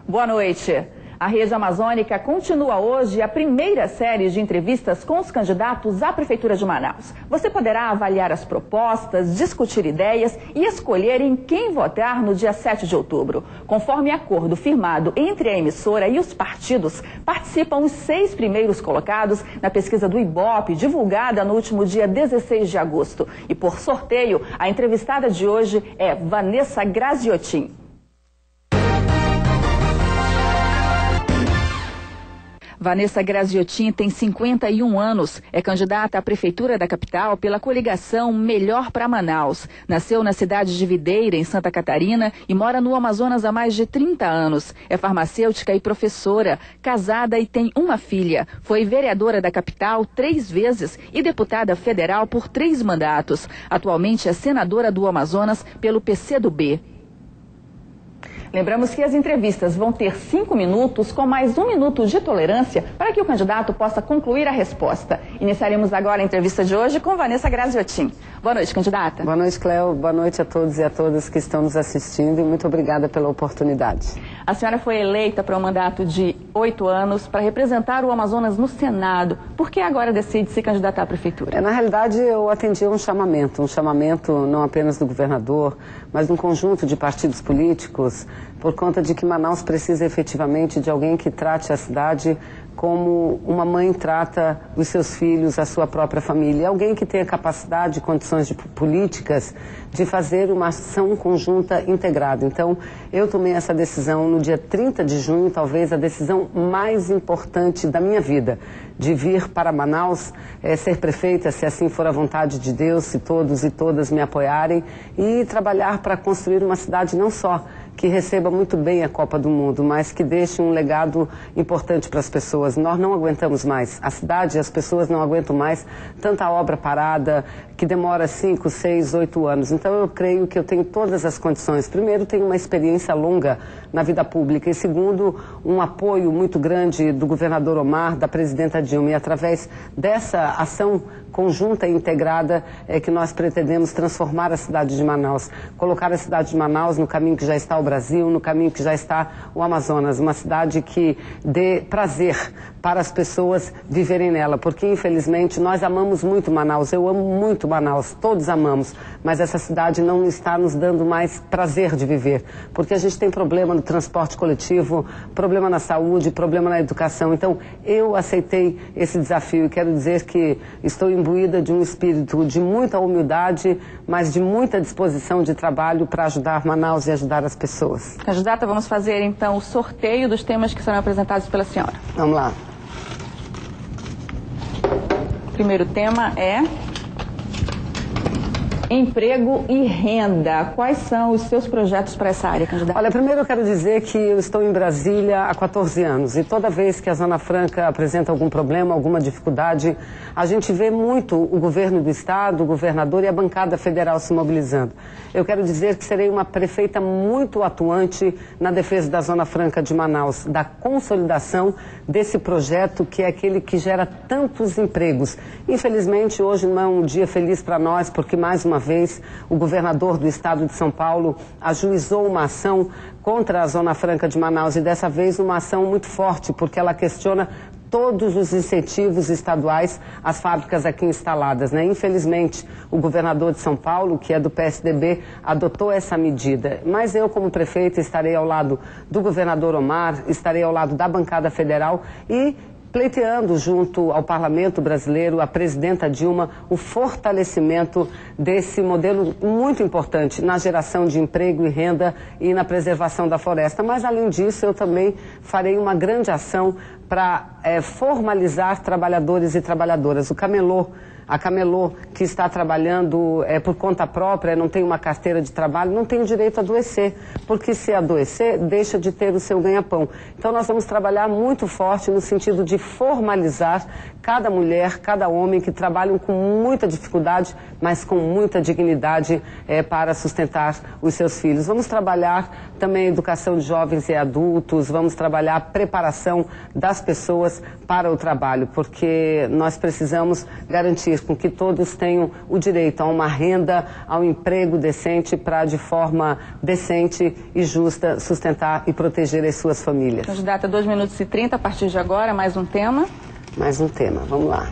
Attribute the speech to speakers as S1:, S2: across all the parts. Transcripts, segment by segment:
S1: Boa noite. A Rede Amazônica continua hoje a primeira série de entrevistas com os candidatos à Prefeitura de Manaus. Você poderá avaliar as propostas, discutir ideias e escolher em quem votar no dia 7 de outubro. Conforme acordo firmado entre a emissora e os partidos, participam os 6 primeiros colocados na pesquisa do Ibope, divulgada no último dia 16 de agosto. E por sorteio, a entrevistada de hoje é Vanessa Graziotin. Vanessa Graziotin tem 51 anos, é candidata à Prefeitura da capital pela coligação Melhor para Manaus. Nasceu na cidade de Videira, em Santa Catarina, e mora no Amazonas há mais de 30 anos. É farmacêutica e professora, casada e tem uma filha. Foi vereadora da capital 3 vezes e deputada federal por 3 mandatos. Atualmente é senadora do Amazonas pelo PCdoB. Lembramos que as entrevistas vão ter 5 minutos, com mais 1 minuto de tolerância, para que o candidato possa concluir a resposta. Iniciaremos agora a entrevista de hoje com Vanessa Graziotin. Boa noite, candidata.
S2: Boa noite, Cléo. Boa noite a todos e a todas que estão nos assistindo e muito obrigada pela oportunidade.
S1: A senhora foi eleita para um mandato de 8 anos para representar o Amazonas no Senado. Por que agora decide se candidatar à Prefeitura?
S2: Na realidade, eu atendi a um chamamento não apenas do governador, mas de um conjunto de partidos políticos, por conta de que Manaus precisa efetivamente de alguém que trate a cidade como uma mãe trata os seus filhos, a sua própria família. Alguém que tenha capacidade, condições políticas de fazer uma ação conjunta integrada. Então, eu tomei essa decisão no dia 30 de junho, talvez a decisão mais importante da minha vida, de vir para Manaus, ser prefeita, se assim for a vontade de Deus, se todos e todas me apoiarem, e trabalhar para construir uma cidade não só que receba muito bem a Copa do Mundo, mas que deixe um legado importante para as pessoas. Nós não aguentamos mais, a cidade e as pessoas não aguentam mais tanta obra parada, que demora 5, 6, 8 anos. Então eu creio que eu tenho todas as condições. Primeiro, tenho uma experiência longa na vida pública e segundo, um apoio muito grande do governador Omar, da presidenta Dilma, e através dessa ação conjunta e integrada é que nós pretendemos transformar a cidade de Manaus, colocar a cidade de Manaus no caminho que já está o Brasil, no caminho que já está o Amazonas, uma cidade que dê prazer para as pessoas viverem nela, porque infelizmente nós amamos muito Manaus, eu amo muito Manaus, todos amamos, mas essa cidade não está nos dando mais prazer de viver, porque a gente tem problema no transporte coletivo, problema na saúde, problema na educação. Então eu aceitei esse desafio e quero dizer que estou imbuída de um espírito de muita humildade, mas de muita disposição de trabalho para ajudar Manaus e ajudar as pessoas.
S1: Candidata, vamos fazer então o sorteio dos temas que serão apresentados pela senhora.
S2: Vamos lá.
S1: O primeiro tema é emprego e renda. Quais são os seus projetos para essa área, candidata?
S2: Olha, primeiro eu quero dizer que eu estou em Brasília há 14 anos e toda vez que a Zona Franca apresenta algum problema, alguma dificuldade, a gente vê muito o governo do estado, o governador e a bancada federal se mobilizando. Eu quero dizer que serei uma prefeita muito atuante na defesa da Zona Franca de Manaus, da consolidação desse projeto que é aquele que gera tantos empregos. Infelizmente, hoje não é um dia feliz para nós, porque mais uma vez o governador do estado de São Paulo ajuizou uma ação contra a Zona Franca de Manaus e dessa vez uma ação muito forte, porque ela questiona todos os incentivos estaduais às fábricas aqui instaladas, né? Infelizmente, o governador de São Paulo, que é do PSDB, adotou essa medida. Mas eu, como prefeita, estarei ao lado do governador Omar, estarei ao lado da bancada federal e pleiteando junto ao Parlamento brasileiro, a presidenta Dilma, o fortalecimento desse modelo muito importante na geração de emprego e renda e na preservação da floresta. Mas, além disso, eu também farei uma grande ação para formalizar trabalhadores e trabalhadoras. A Camelô, que está trabalhando por conta própria, não tem uma carteira de trabalho, não tem o direito a adoecer, porque se adoecer, deixa de ter o seu ganha-pão. Então nós vamos trabalhar muito forte no sentido de formalizar cada mulher, cada homem que trabalham com muita dificuldade, mas com muita dignidade para sustentar os seus filhos. Vamos trabalhar também a educação de jovens e adultos, vamos trabalhar a preparação das pessoas para o trabalho, porque nós precisamos garantir garantir com que todos tenham o direito a uma renda, a um emprego decente para, de forma decente e justa, sustentar e proteger as suas famílias.
S1: Candidata, 2 minutos e 30, a partir de agora, mais um tema.
S2: Mais um tema, vamos lá.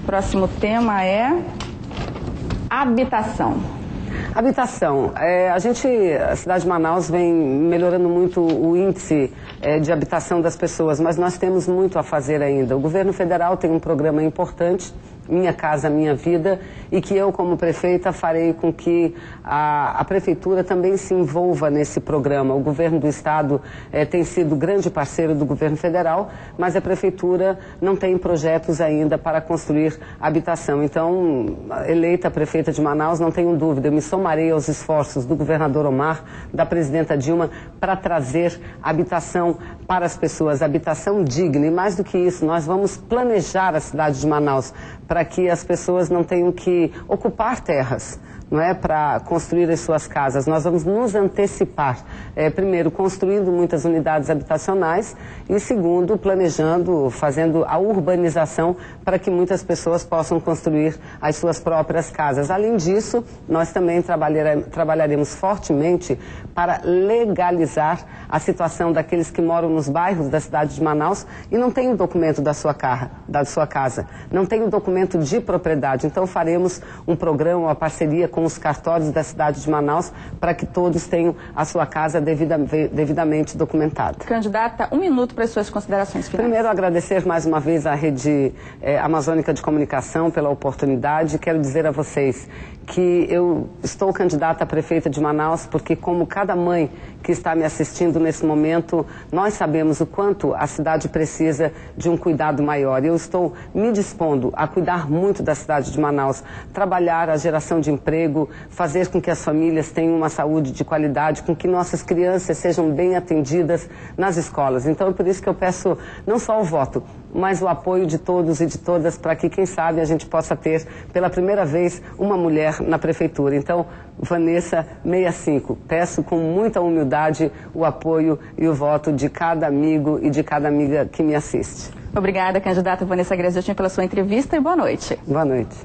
S1: Próximo tema é habitação.
S2: Habitação. A cidade de Manaus vem melhorando muito o índice de habitação das pessoas, mas nós temos muito a fazer ainda. O governo federal tem um programa importante, Minha Casa Minha Vida, e que eu, como prefeita, farei com que a prefeitura também se envolva nesse programa. O governo do estado tem sido grande parceiro do governo federal, mas a prefeitura não tem projetos ainda para construir habitação. Então, eleita prefeita de Manaus, não tenho dúvida, eu me somarei aos esforços do governador Omar, da presidenta Dilma, para trazer habitação para as pessoas, habitação digna. E mais do que isso, nós vamos planejar a cidade de Manaus para que as pessoas não tenham que ocupar terras, não é, para construir as suas casas. Nós vamos nos antecipar, primeiro, construindo muitas unidades habitacionais e, segundo, planejando, fazendo a urbanização para que muitas pessoas possam construir as suas próprias casas. Além disso, nós também trabalharemos fortemente para legalizar a situação daqueles que moram nos bairros da cidade de Manaus e não têm o documento da sua casa, não têm o documento de propriedade. Então, faremos um programa, uma parceria com os cartórios da cidade de Manaus para que todos tenham a sua casa devidamente documentada.
S1: Candidata, 1 minuto para as suas considerações finais.
S2: Primeiro, agradecer mais uma vez à Rede Amazônica de Comunicação pela oportunidade. Quero dizer a vocês que eu estou candidata a prefeita de Manaus porque, como cada mãe que está me assistindo nesse momento, nós sabemos o quanto a cidade precisa de um cuidado maior. Eu estou me dispondo a cuidar muito da cidade de Manaus, trabalhar a geração de emprego, fazer com que as famílias tenham uma saúde de qualidade, com que nossas crianças sejam bem atendidas nas escolas. Então, é por isso que eu peço não só o voto, mas o apoio de todos e de todas para que, quem sabe, a gente possa ter, pela primeira vez, uma mulher na prefeitura. Então, Vanessa 65, peço com muita humildade o apoio e o voto de cada amigo e de cada amiga que me assiste.
S1: Obrigada, candidata Vanessa Graziotin, pela sua entrevista e boa noite.
S2: Boa noite.